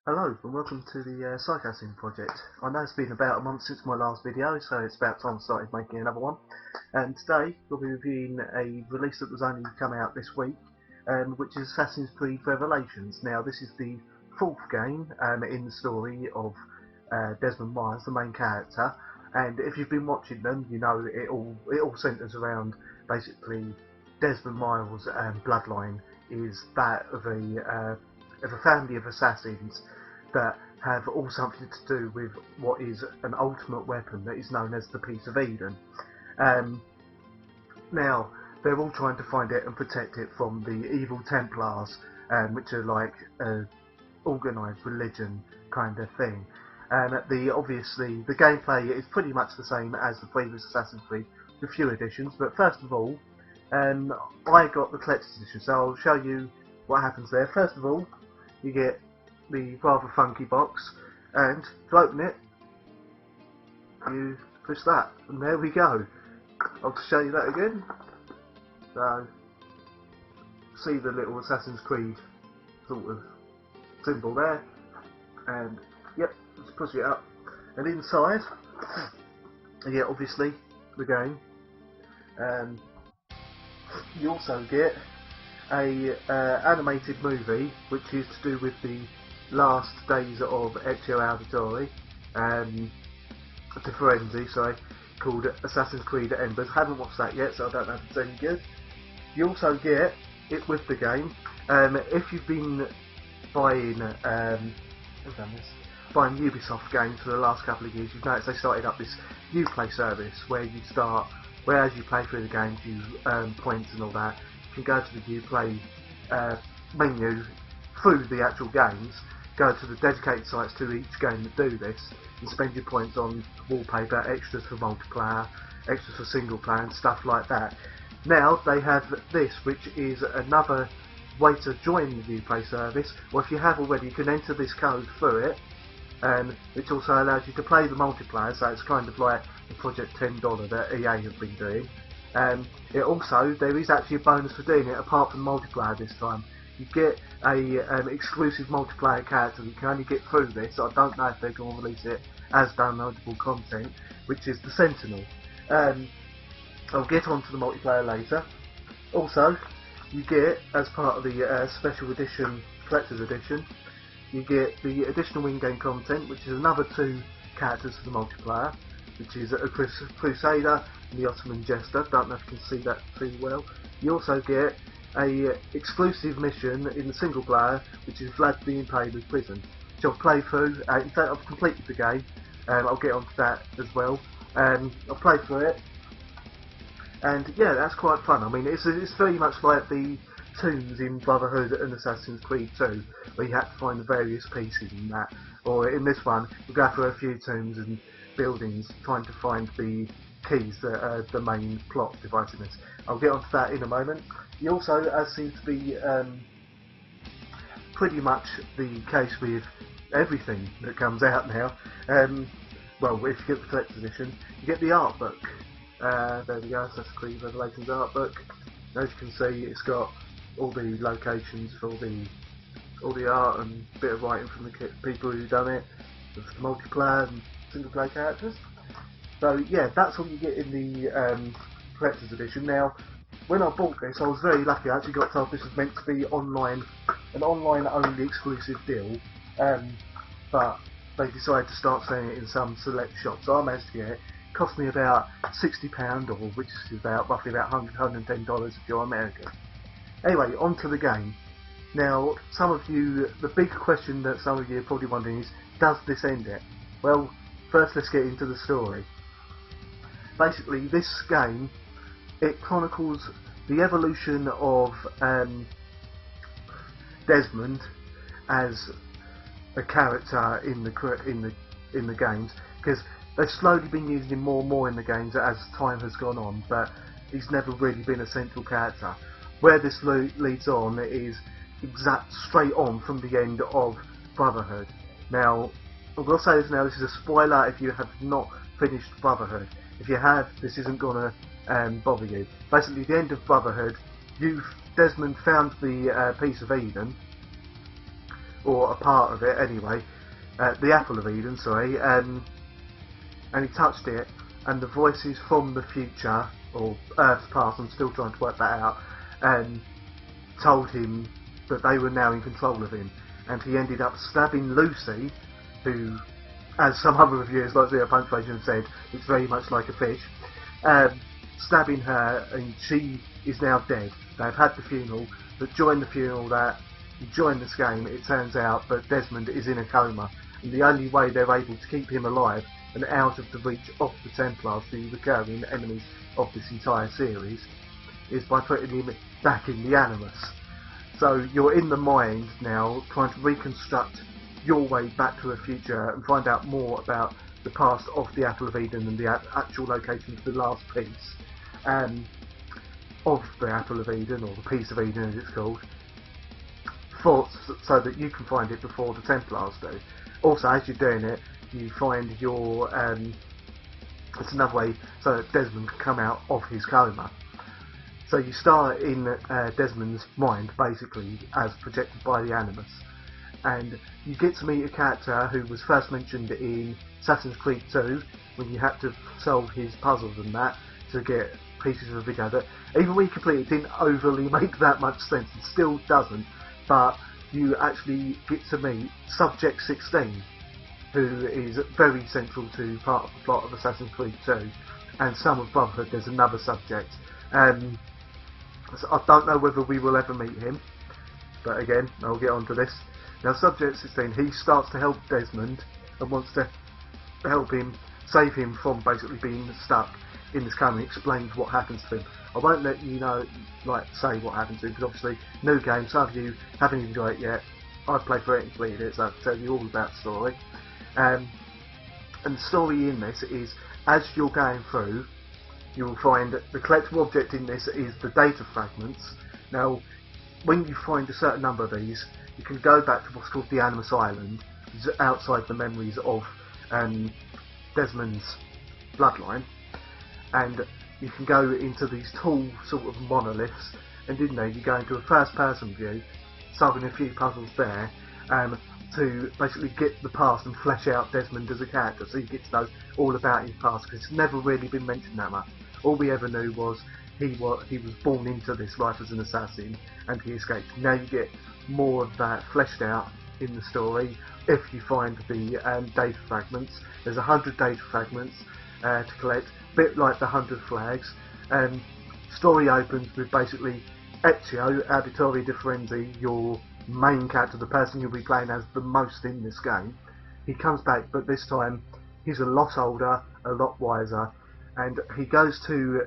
Hello and welcome to the Psychosin project. I know it's been about a month since my last video, so it's about time I started making another one. And today we'll be reviewing a release that was only come out this week, which is Assassin's Creed Revelations. Now this is the fourth game in the story of Desmond Miles, the main character. And if you've been watching them, you know it all centres around basically Desmond Miles' bloodline is that of a family of assassins that have all something to do with what is an ultimate weapon that is known as the Piece of Eden. Now, they're all trying to find it and protect it from the evil Templars, which are like organised religion kind of thing. And obviously, the gameplay is pretty much the same as the previous Assassin's Creed, with a few additions. But first of all, I got the collector's edition, so I'll show you what happens there. First of all, you get the rather funky box, and to open it, you push that, and there we go. I'll show you that again. So, see the little Assassin's Creed sort of symbol there, and yep, just push it up, and inside, you get obviously the game. You also get a animated movie which is to do with the last days of Ezio Auditore, called Assassin's Creed Embers. Haven't watched that yet, so I don't know if it's any good. You also get it with the game. If you've been buying buying Ubisoft games for the last couple of years, you've noticed they started up this Uplay service where as you play through the games, you earn points and all that. You can go to the Uplay menu through the actual games, go to the dedicated sites to each game that do this, and spend your points on wallpaper, extras for multiplayer, extras for single player, and stuff like that. Now they have this, which is another way to join the Uplay service. Well, if you have already, you can enter this code through it, which also allows you to play the multiplayer, so it's kind of like the Project $10 that EA have been doing. There is actually a bonus for doing it apart from multiplayer this time. You get a exclusive multiplayer character that you can only get through this. I don't know if they're going to release it as downloadable content, which is the Sentinel. I'll get onto the multiplayer later. Also, you get, as part of the special edition, collector's edition, you get the additional in-game content, which is another 2 characters for the multiplayer, which is a Crusader and the Ottoman Jester. Don't know if you can see that too well. You also get a exclusive mission in the single player, which is Vlad being paid with prison, which I'll play through. In fact, I've completed the game. I'll get onto that as well. I'll play through it, and yeah, that's quite fun. I mean, it's very much like the tombs in Brotherhood and Assassin's Creed 2, where you have to find the various pieces in that. Or in this one, you go through a few tombs and buildings trying to find the keys that are the main plot device in this. I'll get onto that in a moment. You also, as seems to be pretty much the case with everything that comes out now, well, if you get the collector's edition, you get the art book. There we go, Assassin's Creed Revelations art book. As you can see, it's got all the locations for all the art and a bit of writing from the people who've done it, with the multiplayer and single player characters. So yeah, that's what you get in the collector's edition. Now, when I bought this, I was very lucky. I actually got told this was meant to be an online only exclusive deal, but they decided to start selling it in some select shops. So I managed to get it. It cost me about £60, or which is about roughly about $110 if you're American. Anyway, on to the game. Now, the big question that some of you are probably wondering is, does this end it? Well, first let's get into the story. Basically, this game, it chronicles the evolution of Desmond as a character in the games, because they've slowly been using him more and more in the games as time has gone on, but he's never really been a central character. Where this leads on is straight on from the end of Brotherhood. Now, I'm going to say this now, this is a spoiler if you have not finished Brotherhood. If you have, this isn't going to bother you. Basically, at the end of Brotherhood, Desmond found the Piece of Eden, or a part of it anyway, the Apple of Eden, sorry, and he touched it, and the voices from the future, or Earth's past, I'm still trying to work that out, told him that they were now in control of him, and he ended up stabbing Lucy, who, as some other reviewers like Zero Punctuation have said, it's very much like a fish, stabbing her, and she is now dead. They've had the funeral, but during the funeral during this game, it turns out that Desmond is in a coma, and the only way they're able to keep him alive and out of the reach of the Templars, the recurring enemies of this entire series, is by putting him back in the Animus. So you're in the mind now, trying to reconstruct your way back to the future and find out more about the past of the Apple of Eden and the actual location of the last piece of the Apple of Eden, or the Piece of Eden as it's called, so that you can find it before the Templars do. Also, as you're doing it, you find your it's another way so that Desmond can come out of his coma. So you start in Desmond's mind, basically, as projected by the Animus, and you get to meet a character who was first mentioned in Assassin's Creed 2, when you had to solve his puzzles and that to get pieces of the video that, even when you complete it, didn't overly make that much sense, and still doesn't, but you actually get to meet Subject 16, who is very central to part of the plot of Assassin's Creed 2, and Son of Brotherhood, there's another subject. So I don't know whether we will ever meet him, but again, I'll get on to this. Now, Subject 16, he starts to help Desmond and wants to help him, save him from basically being stuck in this coma, and explains what happens to him. I won't let you know, say what happens to him, because obviously, new game, some of you haven't even got it yet. I've played through it and completed it, so I can tell you all about the story. And the story in this is, as you're going through, you will find the collectible object in this is the data fragments. Now, when you find a certain number of these, you can go back to what's called the Animus Island, which is outside the memories of Desmond's bloodline, and you can go into these tall sort of monoliths, and in there you go into a first-person view, solving a few puzzles there, to basically get the past and flesh out Desmond as a character, so you get to know all about his past, because it's never really been mentioned that much. All we ever knew was he was born into this life as an assassin, and he escaped. Now you get more of that fleshed out in the story if you find the data fragments. There's 100 data fragments to collect, a bit like the 100 flags. Story opens with basically Ezio Auditore di Firenze, your main character, the person you'll be playing as the most in this game. He comes back, but this time he's a lot older, a lot wiser, and he goes to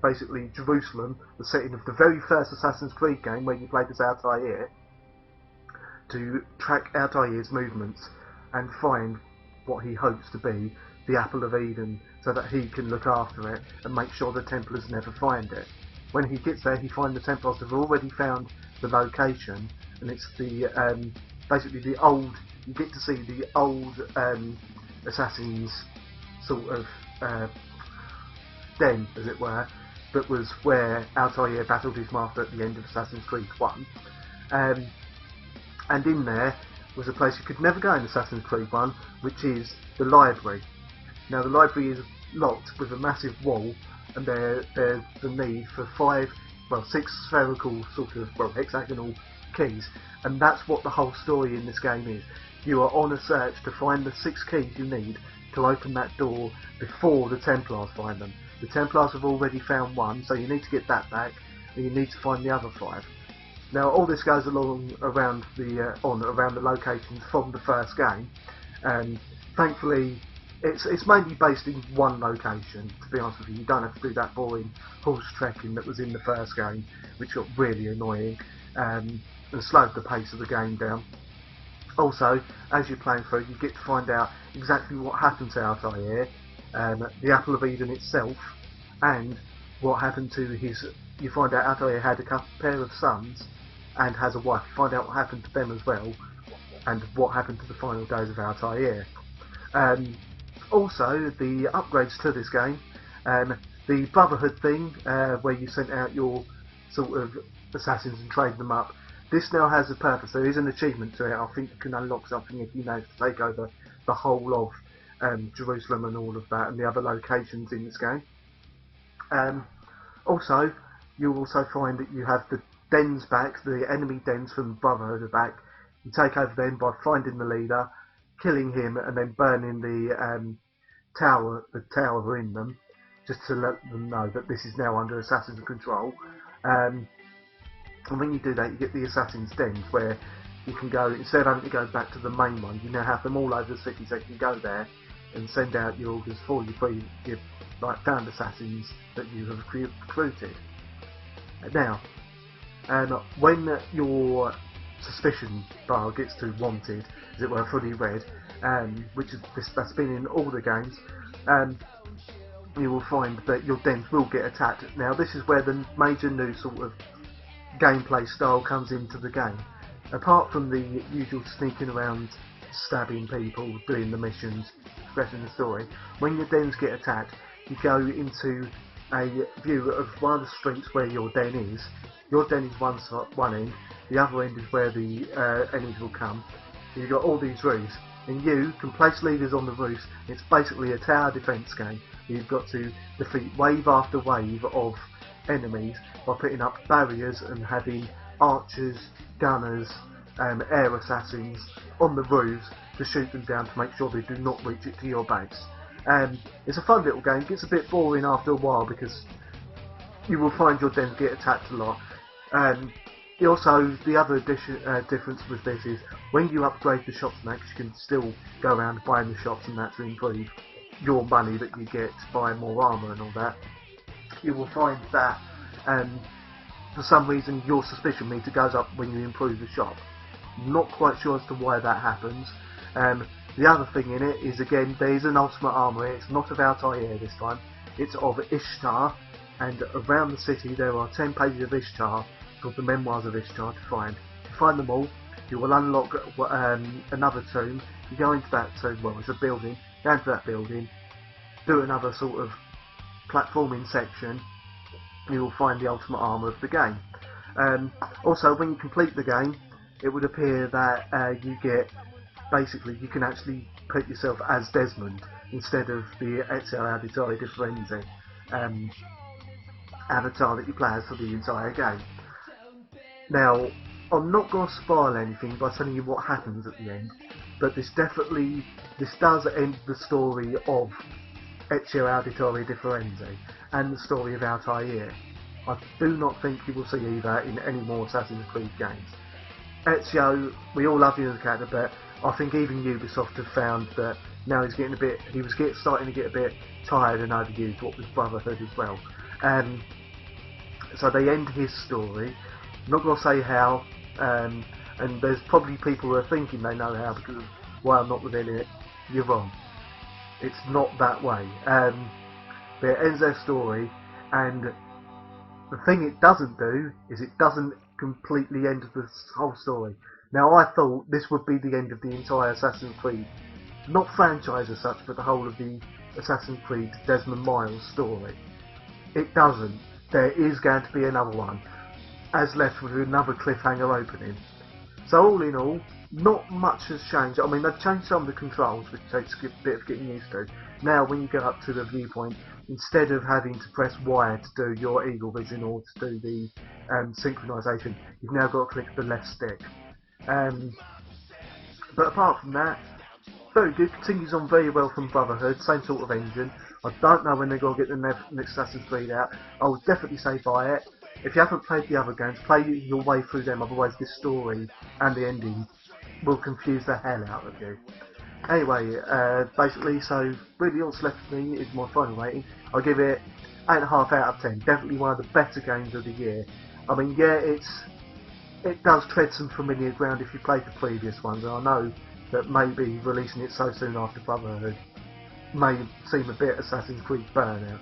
basically Jerusalem, the setting of the very first Assassin's Creed game where you played as Altair, to track Altair's movements and find what he hopes to be the Apple of Eden, so that he can look after it and make sure the Templars never find it. When he gets there, he finds the Templars have already found the location, and it's the basically the old. You get to see the old assassins sort of den, as it were, that was where Altair battled his master at the end of Assassin's Creed 1. And in there was a place you could never go in Assassin's Creed 1, which is the library. Now, the library is locked with a massive wall, and there's the need for 6 spherical hexagonal keys, and that's what the whole story in this game is. You are on a search to find the 6 keys you need to open that door before the Templars find them. The Templars have already found one, so you need to get that back, and you need to find the other 5. Now, all this goes along around the locations from the first game, and thankfully it's mainly based in one location. To be honest with you, you don't have to do that boring horse trekking that was in the first game, which got really annoying and slowed the pace of the game down. Also, as you're playing through, you get to find out exactly what happened to Altair, the Apple of Eden itself, and what happened to his. You find out Altair had a pair of sons and has a wife. You find out what happened to them as well, and what happened to the final days of Altair. Also, the upgrades to this game, the Brotherhood thing, where you sent out your sort of assassins and trained them up. this now has a purpose. There is an achievement to it. I think you can unlock something if you manage to take over the whole of Jerusalem and all of that, and the other locations in this game. Also, you'll also find that you have the dens back, the enemy dens from Brotherhood are back. You take over them by finding the leader, killing him, and then burning the tower in them, just to let them know that this is now under assassin's control. And when you do that, you get the assassin's dens, where you can go, instead of having to go back to the main one, you now have them all over the city, so you can go there and send out your orders for your found assassins that you have recruited. Now, when your suspicion bar gets to wanted, as it were, fully red, that's been in all the games, you will find that your dens will get attacked. Now, this is where the major new sort of gameplay style comes into the game. Apart from the usual sneaking around, stabbing people, doing the missions, progressing the story, when your dens get attacked, you go into a view of one of the streets where your den is. Your den is one end, the other end is where the enemies will come. You've got all these roofs, and you can place leaders on the roofs. It's basically a tower defence game. You've got to defeat wave after wave of enemies by putting up barriers and having archers, gunners, air assassins on the roofs to shoot them down to make sure they do not reach it to your base. It's a fun little game. It gets a bit boring after a while because you will find your dens get attacked a lot. Also, the other difference with this is when you upgrade the shops max, you can still go around buying the shops and that to improve your money that you get to buy more armour and all that. You will find that for some reason your suspicion meter goes up when you improve the shop. Not quite sure as to why that happens. The other thing in it is, again, there is an ultimate armour. It's not of Altair this time. It's of Ishtar, and around the city there are 10 pages of Ishtar called the Memoirs of Ishtar to find. To find them all, you will unlock another tomb. You go into that tomb, well, it's a building, go into that building, do another sort of platforming section, you will find the ultimate armour of the game. Also, when you complete the game, it would appear that you get, basically, you can actually put yourself as Desmond instead of the Ezio Auditore di Firenze avatar that you play as for the entire game. Now, I'm not going to spoil anything by telling you what happens at the end, but this does end the story of Ezio Auditore di Firenze and the story of Altair. I do not think you will see either in any more Assassin's Creed games. Ezio, we all love him as a character, but I think even Ubisoft have found that now he was starting to get a bit tired and overused, what with Brotherhood as well. So they end his story. I'm not going to say how, and there's probably people who are thinking they know how because of why I'm not within it. You're wrong. It's not that way. But it ends their story, and the thing it doesn't do is it doesn't completely end the whole story. Now, I thought this would be the end of the entire Assassin's Creed, not franchise as such, but the whole of the Assassin's Creed Desmond Miles story. It doesn't. There is going to be another one, as left with another cliffhanger opening. So all in all, not much has changed. I mean, they've changed some of the controls, which takes a bit of getting used to. Now, when you go up to the viewpoint, instead of having to press Y to do your eagle vision or to do the synchronisation, you've now got to click the left stick. But apart from that, very good. Continues on very well from Brotherhood, same sort of engine. I don't know when they're going to get the next Assassin's Creed out. I would definitely say buy it. If you haven't played the other games, play your way through them, otherwise this story and the ending will confuse the hell out of you. Anyway, basically, so really all that's left for me is my final rating. I'll give it 8.5 out of 10. Definitely one of the better games of the year. I mean, yeah, it does tread some familiar ground if you played the previous ones, and I know that maybe releasing it so soon after Brotherhood may seem a bit Assassin's Creed burnout,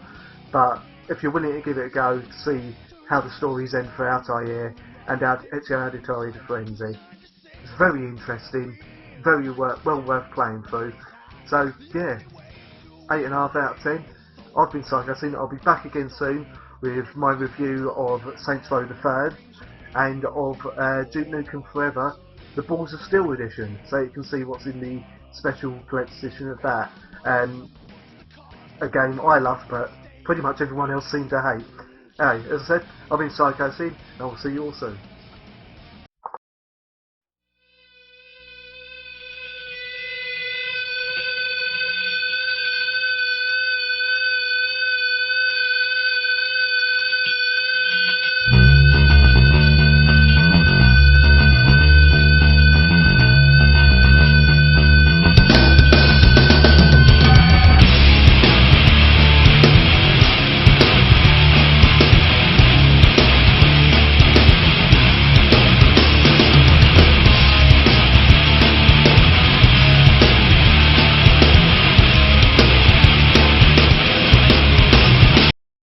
but if you're willing to give it a go to see how the stories end for Altair and Ezio Auditore di Firenze, it's very interesting, very well worth playing through. So yeah, 8.5 out of 10. I've been Psychosin. I'll be back again soon with my review of Saints Row the 3rd, and of Duke Nukem Forever, the Balls of Steel edition, so you can see what's in the special collector's edition of that. A game I love, but pretty much everyone else seemed to hate. Anyway, as I said, I've been Psychosin, and I'll see you all soon.